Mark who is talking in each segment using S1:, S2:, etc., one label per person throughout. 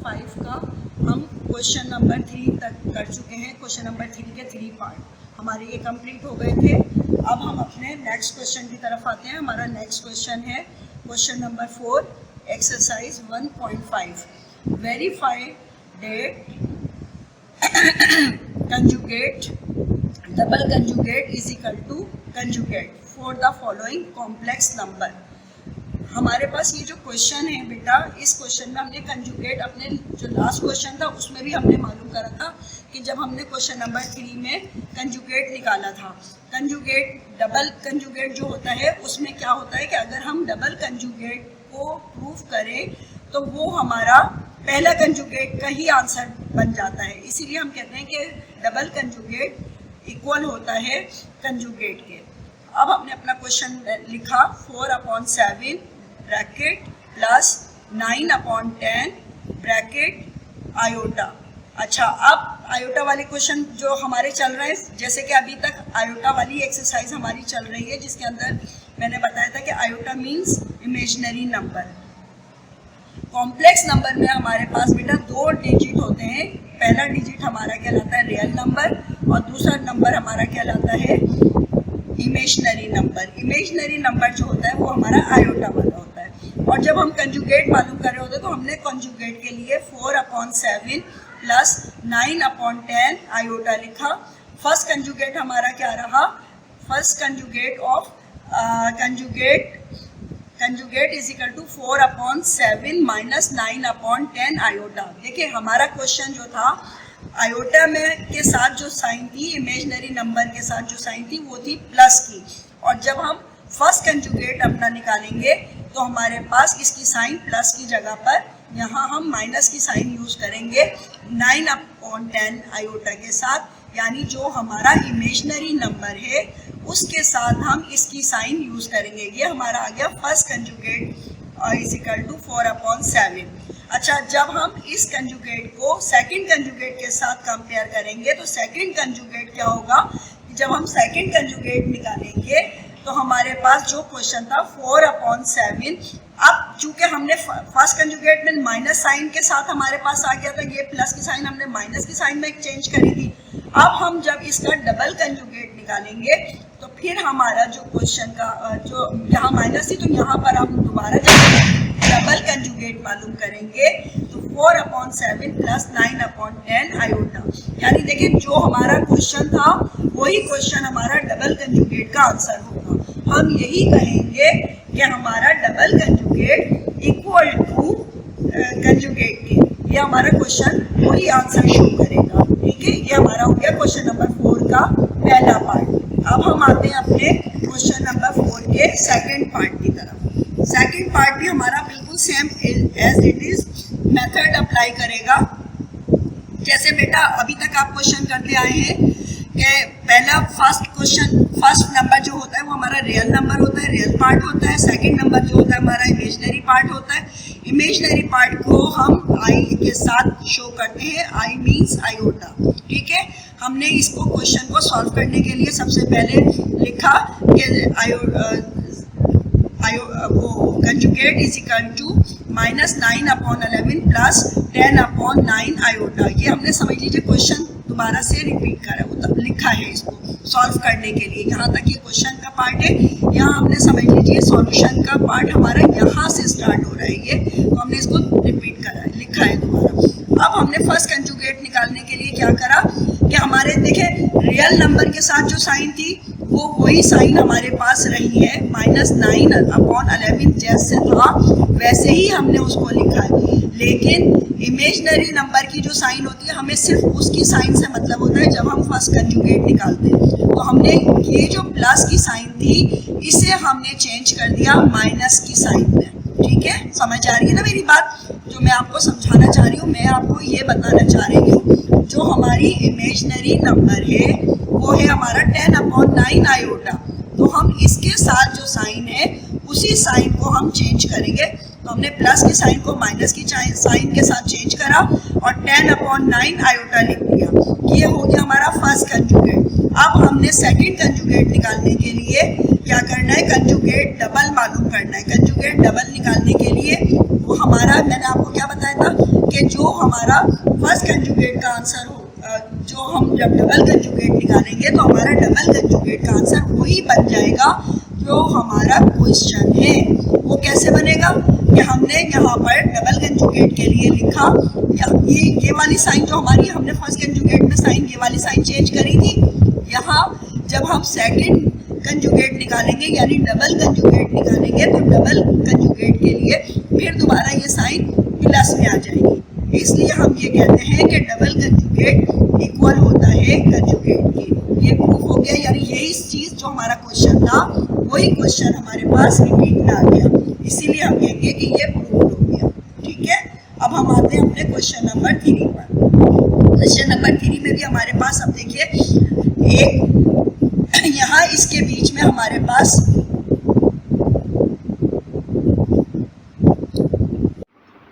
S1: 5 का हम question number 3 तक कर चुके हैं। क्वेश्चन नंबर 3 के 3 पार्ट हमारे ये कंप्लीट हो गए थे। अब हम अपने नेक्स्ट क्वेश्चन की तरफ आते हैं। हमारा नेक्स्ट क्वेश्चन है question number 4 exercise 1.5 verify that conjugate double conjugate is equal to conjugate for the following complex number. हमारे पास ये जो क्वेश्चन है बेटा, इस क्वेश्चन में हमने कंजुगेट, अपने जो लास्ट क्वेश्चन था उसमें भी हमने मालूम करा था कि जब हमने क्वेश्चन नंबर 3 में कंजुगेट निकाला था, कंजुगेट डबल कंजुगेट जो होता है उसमें क्या होता है कि अगर हम डबल कंजुगेट को प्रूफ करें तो वो हमारा पहला कंजुगेट का ही आंसर बन जाता है। इसीलिए हम कहते हैं कि डबल कंजुगेट इक्वल होता है कंजुगेट के। अब हमने अपना क्वेश्चन लिखा 4/7 ब्रैकेट प्लस 9/10 ब्रैकेट आयोटा। अच्छा, अब आयोटा वाले क्वेश्चन जो हमारे चल रहे हैं, जैसे कि अभी तक आयोटा वाली एक्सरसाइज हमारी चल रही है, जिसके अंदर मैंने बताया था कि iota means imaginary number. Complex number में हमारे पास बेटा 2 डिजिट होते हैं। पहला डिजिट हमारा कहलाता है रियल नंबर और दूसरा नंबर हमारा कहलाता है इमेजिनरी नंबर। इमेजिनरी नंबर जो होता है वो हमारा आयोटा वाला होता है। और जब हम कंजुगेट मालूम कर रहे होते हैं तो हमने कंजुगेट के लिए 4/7 प्लस 9/10 आयोटा लिखा। फर्स्ट कंजुगेट हमारा क्या रहा? First conjugate of conjugate is equal to 4/7 minus 9/10 iota. देखिए, हमारा क्वेश्चन जो था आयोटा में के साथ जो साइन थी, इमेजिनरी नंबर के साथ जो साइन थी वो थी प्लस की। और जब हम फर्स्ट कंजुगेट अपना निकालेंगे तो हमारे पास इसकी साइन प्लस की जगह पर यहाँ हम माइनस की साइन यूज करेंगे 9/10 आयोटा के साथ, यानी जो हमारा इमेजिनरी नंबर है उसके साथ हम इसकी साइन यूज करेंगे। ये हमारा आ गया first conjugate is equal to 4/7। अच्छा, जब हम इस कंजुगेट को सेकंड कंजुगेट के साथ कंपेयर करेंगे तो सेकंड कंजुगेट क्या होगा? जब हम सेकंड कंजुगेट निकालेंगे तो हमारे पास जो क्वेश्चन था 4/7, अब चूंकि हमने फर्स्ट कंजुगेट में माइनस साइन के साथ हमारे पास आ गया था, ये प्लस की साइन हमने माइनस की साइन में एक्सचेंज करी थी। अब हम जब इसका डबल कंजुगेट निकालेंगे तो फिर हमारा जो क्वेश्चन का जो यहाँ माइनस थी तो यहाँ पर हम दोबारा डबल कंजुगेट मालूम करेंगे तो 4/7 प्लस 9/10 आयोटा। यानी देखिए, जो हमारा क्वेश्चन था वही क्वेश्चन हमारा डबल कंजुगेट का आंसर होगा। हम यही कहेंगे कि हमारा double conjugate equal to conjugate के। ये हमारा क्वेश्चन वही आंसर शो करेगा। ठीक है, ये हमारा हो गया क्वेश्चन नंबर 4 का पहला पार्ट। अब हम आते हैं अपने क्वेश्चन नंबर 4 के सेकंड पार्ट की तरफ। सेकंड पार्ट भी हमारा बिल्कुल same as it is method apply करेगा। जैसे बेटा अभी तक आप क्वेश्चन करते आए हैं कि पहला फर्स्ट नंबर जो होता है वो हमारा रियल नंबर होता है, रियल पार्ट होता है। सेकंड नंबर जो होता है हमारा इमेजिनरी पार्ट होता है। इमेजिनरी पार्ट को हम आई के साथ शो करते हैं, आई मीन्स आयोटा। ठीक है, हमने इसको क्वेश्चन को सॉल्व करने के लिए सबसे पहले लिखा कि conjugate is equal to minus 9/11 plus 10/9 iota. ये हमने समझ लीजिए क्वेश्चन दोबारा से रिपीट करा, लिखा है इसको सॉल्व करने के लिए। यहाँ तक ये क्वेश्चन का पार्ट है, यहाँ हमने समझ लीजिए सॉल्यूशन का पार्ट हमारा यहाँ से स्टार्ट हो रहा है। ये तो हमने इसको रिपीट करा है, लिखा है दोबारा। अब हमने फर्स्ट कंजुगेट निकालने के लिए क्या करा कि हमारे देखे रियल नंबर के साथ जो साइन थी वो वही साइन हमारे पास रही है, माइनस 9/11 जैसे था वैसे ही हमने उसको लिखा है। लेकिन इमेजिनरी नंबर की जो साइन होती है हमें सिर्फ उसकी साइन से मतलब होता है जब हम फर्स्ट कंजुगेट निकालते हैं। तो हमने ये जो प्लस की साइन थी इसे हमने चेंज कर दिया माइनस की साइन में। ठीक है, समझ आ रही है ना मेरी बात? जो मैं आपको समझाना चाह रही हूँ, मैं आपको ये बताना चाह रही हूँ, जो हमारी इमेजिनरी नंबर है वो है हमारा 10/9 आयोटा। तो हम इसके साथ जो साइन है उसी साइन को हम चेंज करेंगे। तो हमने प्लस की साइन को माइनस की साइन के साथ चेंज करा और 10/9 आयोटा लिख दिया। ये हो गया हमारा फर्स्ट कंजुगेट। अब हमने सेकंड कंजुगेट निकालने के लिए क्या करना है? कंजुगेट डबल मालूम करना है। कंजुगेट डबल निकालने के लिए वो हमारा, मैंने आपको क्या बताया था कि जो हमारा फर्स्ट कंजुगेट का आंसर हो, जो हम जब डबल कंजुगेट निकालेंगे तो हमारा डबल कंजुगेट का आंसर वही बन जाएगा जो हमारा क्वेश्चन है। वो कैसे बनेगा कि हमने यहाँ पर डबल कंजुगेट के लिए लिखा, ये वाली साइन जो हमारी, हमने फर्स्ट कंजुगेट में साइन, ये वाली साइन चेंज करी थी। यहाँ जब हम सेकंड कंजुगेट निकालेंगे यानी डबल कंजुगेट निकालेंगे तो डबल कंजुगेट के लिए फिर दोबारा ये साइन प्लस में आ जाएगी। इसलिए हम ये कहते हैं कि डबल कंजुगेट इक्वल होता है कंजुगेट के। ये प्रूफ हो गया, यानी यही चीज़ जो हमारा क्वेश्चन था वही क्वेश्चन हमारे पास रिपीट में आ गया, इसीलिए हम कहेंगे कि ये प्रूफ हो गया। ठीक है, अब हम आते हैं अपने क्वेश्चन नंबर 3 पर। क्वेश्चन नंबर 3 में भी हमारे पास, अब देखिए, एक यहाँ इसके बीच में हमारे पास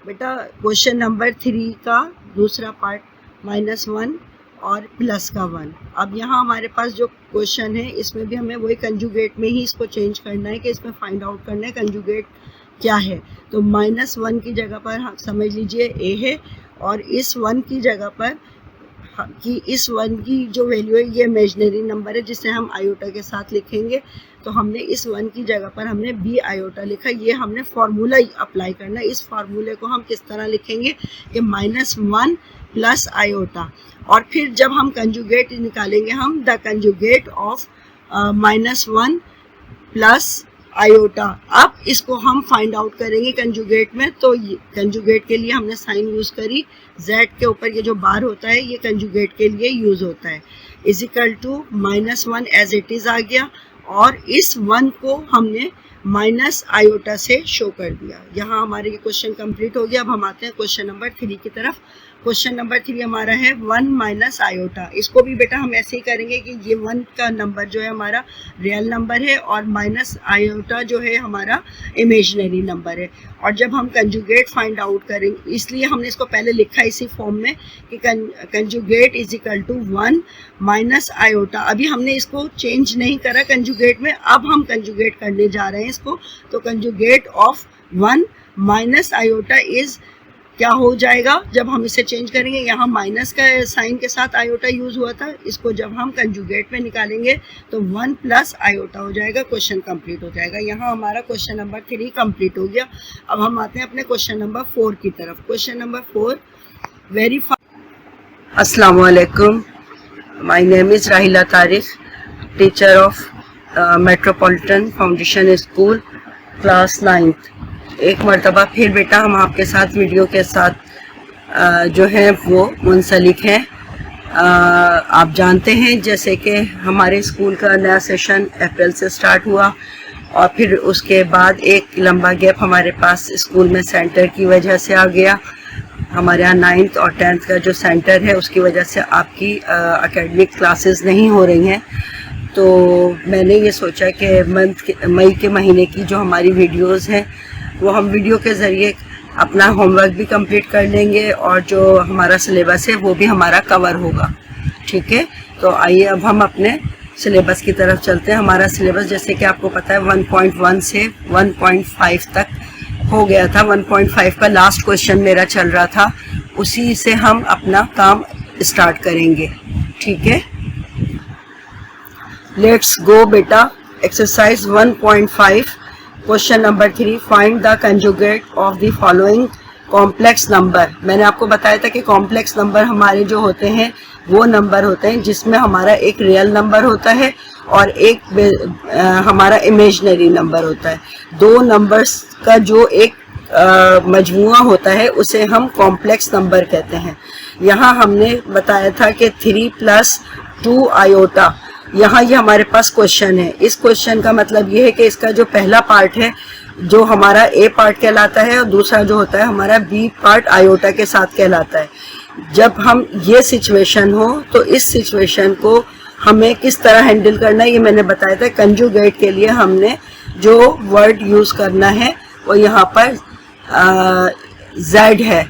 S1: बेटा क्वेश्चन नंबर 3 का दूसरा पार्ट -1 और प्लस का 1। अब यहाँ हमारे पास जो क्वेश्चन है इसमें भी हमें वही कंजुगेट में ही इसको चेंज करना है कि इसमें फाइंड आउट करना है कंजुगेट क्या है। तो -1 की जगह पर समझ लीजिए a है, और इस 1 की जगह पर कि इस 1 की जो वैल्यू है ये इमेजिनरी नंबर है जिसे हम आयोटा के साथ लिखेंगे। तो हमने इस 1 की जगह पर हमने b आयोटा लिखा, ये हमने फार्मूला अप्लाई करना है। इस फार्मूले को हम किस तरह लिखेंगे कि -1 प्लस आयोटा, और फिर जब हम कंजुगेट निकालेंगे हम the conjugate of -1 plus iota. अब इसको हम फाइंड आउट करेंगे कंजुगेट में। तो कंजुगेट के लिए हमने साइन यूज करी, z के ऊपर ये जो बार होता है ये कंजुगेट के लिए यूज होता है, is equal to -1 as it is आ गया, और इस 1 को हमने माइनस आयोटा से शो कर दिया। यहाँ हमारे ये क्वेश्चन कंप्लीट हो गया। अब हम आते हैं क्वेश्चन नंबर 3 की तरफ। क्वेश्चन नंबर 3 हमारा है 1 माइनस आयोटा। इसको भी बेटा हम ऐसे ही करेंगे कि ये 1 का नंबर जो है हमारा रियल नंबर है और माइनस आयोटा जो है हमारा इमेजिनरी नंबर है। और जब हम कंजुगेट फाइंड आउट करेंगे, इसलिए हमने इसको पहले लिखा इसी फॉर्म में कि conjugate is equal to 1 minus iota. अभी हमने इसको चेंज नहीं करा कंजुगेट में, अब हम कंजुगेट करने जा रहे हैं इसको। तो conjugate of 1 minus iota is क्या हो जाएगा जब हम इसे चेंज करेंगे। यहाँ माइनस का साइन के साथ आयोटा यूज हुआ था, इसको जब हम कंजुगेट में निकालेंगे तो 1 प्लस आयोटा हो जाएगा। क्वेश्चन कंप्लीट हो जाएगा। यहाँ हमारा क्वेश्चन नंबर 3 कंप्लीट हो गया। अब हम आते हैं अपने क्वेश्चन नंबर 4 की तरफ। Question number 4 verify. अस्सलाम वालेकुम, माय नेम इज राहिला Tariq, teacher of metropolitan foundation school, class 9th। एक मरतबा फिर बेटा हम आपके साथ वीडियो के साथ जो है वो मुंसलिक हैं। आप जानते हैं जैसे कि हमारे स्कूल का नया सेशन अप्रैल से स्टार्ट हुआ और फिर उसके बाद एक लंबा गैप हमारे पास स्कूल में सेंटर की वजह से आ गया। हमारे यहाँ 9th और 10th का जो सेंटर है उसकी वजह से आपकी एकेडमिक क्लासेस नहीं हो रही हैं। तो मैंने ये सोचा कि मई के महीने की जो हमारी वीडियोस हैं वो हम वीडियो के ज़रिए अपना होमवर्क भी कंप्लीट कर लेंगे और जो हमारा सिलेबस है वो भी हमारा कवर होगा। ठीक है, तो आइए अब हम अपने सिलेबस की तरफ चलते हैं। हमारा सिलेबस जैसे कि आपको पता है 1.1 से 1.5 तक हो गया था। 1.5 का लास्ट क्वेश्चन मेरा चल रहा था, उसी से हम अपना काम स्टार्ट करेंगे। ठीक है, लेट्स गो बेटा। Exercise 1.5 question number 3, find the conjugate of the following complex number. मैंने आपको बताया था कि कॉम्प्लेक्स नंबर हमारे जो होते हैं वो नंबर होते हैं जिसमें हमारा एक रियल नंबर होता है और एक हमारा इमेजिनरी नंबर होता है। दो नंबर्स का जो एक मजमुआ होता है उसे हम कॉम्प्लेक्स नंबर कहते हैं। यहाँ हमने बताया था कि 3 + 2 आयोटा, यहाँ ये हमारे पास क्वेश्चन है। इस क्वेश्चन का मतलब ये है कि इसका जो पहला पार्ट है जो हमारा ए पार्ट कहलाता है और दूसरा जो होता है हमारा बी पार्ट आयोटा के साथ कहलाता है। जब हम ये सिचुएशन हो तो इस सिचुएशन को हमें किस तरह हैंडल करना है ये मैंने बताया था। कंजुगेट के लिए हमने जो वर्ड यूज करना है वो यहाँ पर z है।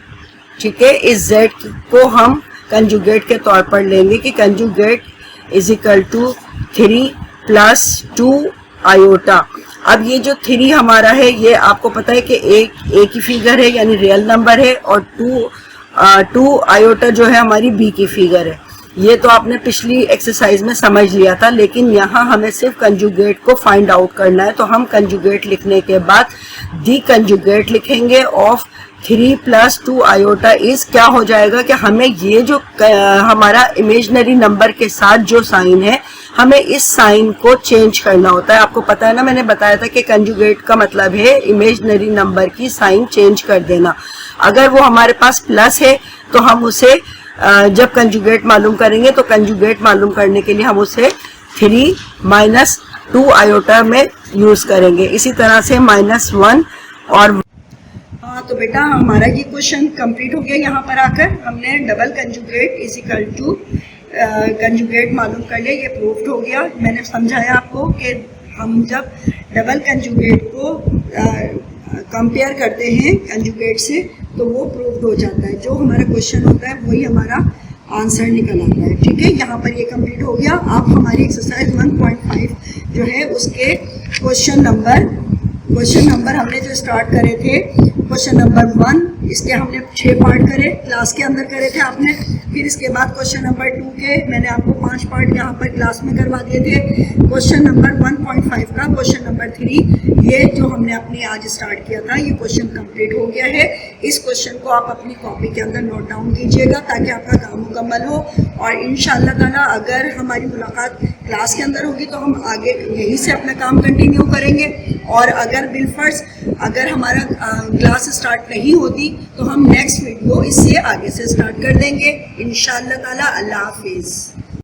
S1: ठीक है, इस z को हम कंजुगेट के तौर पर लेंगे कि conjugate is equal to 3 + 2 iota. अब ये जो 3 हमारा है ये आपको पता है कि एक ही फिगर है यानी रियल नंबर है और 2 2 आयोटा जो है हमारी बी की फिगर है। ये तो आपने पिछली एक्सरसाइज में समझ लिया था, लेकिन यहाँ हमें सिर्फ कंजुगेट को फाइंड आउट करना है। तो हम कंजुगेट लिखने के बाद दी कंजुगेट लिखेंगे ऑफ 3 + 2 आयोटा इज क्या हो जाएगा कि हमें ये जो हमारा इमेजिनरी नंबर के साथ जो साइन है, हमें इस साइन को चेंज करना होता है। आपको पता है ना, मैंने बताया था कि कंजुगेट का मतलब है इमेजिनरी नंबर की साइन चेंज कर देना। अगर वो हमारे पास प्लस है तो हम उसे जब कंजुगेट मालूम करेंगे तो कंजुगेट मालूम करने के लिए हम उसे 3 - 2 आयोटा में यूज करेंगे। इसी तरह से -1 और हाँ, तो बेटा हमारा ये क्वेश्चन कंप्लीट हो गया। यहाँ पर आकर हमने double conjugate is equal to conjugate मालूम कर लिया, ये प्रूव्ड हो गया। मैंने समझाया आपको कि हम जब डबल कंजुगेट को कंपेयर करते हैं कंजुगेट से तो वो प्रूव्ड हो जाता है। जो हमारा क्वेश्चन होता है वही हमारा आंसर निकल आता है। ठीक है, यहाँ पर ये कंप्लीट हो गया। आप हमारी एक्सरसाइज 1.5 जो है उसके क्वेश्चन नंबर हमने जो स्टार्ट करे थे, क्वेश्चन नंबर 1, इसके हमने 6 पार्ट करे, क्लास के अंदर करे थे आपने। फिर इसके बाद क्वेश्चन नंबर 2 के मैंने आपको 5 पार्ट यहाँ पर क्लास में करवा दिए थे। क्वेश्चन नंबर 1.5 का क्वेश्चन नंबर 3 ये जो हमने अपनी आज स्टार्ट किया था, ये क्वेश्चन कंप्लीट हो गया है। इस क्वेश्चन को आप अपनी कॉपी के अंदर नोट डाउन कीजिएगा ताकि आपका काम मुकम्मल हो। और इंशाअल्लाह ताला अगर हमारी मुलाकात क्लास के अंदर होगी तो हम आगे यहीं से अपना काम कंटिन्यू करेंगे। और अगर बिलफर्ज अगर हमारा क्लास स्टार्ट नहीं होती तो हम नेक्स्ट वीडियो इससे आगे से स्टार्ट कर देंगे इंशाअल्लाह ताला। अल्लाह हाफिज़।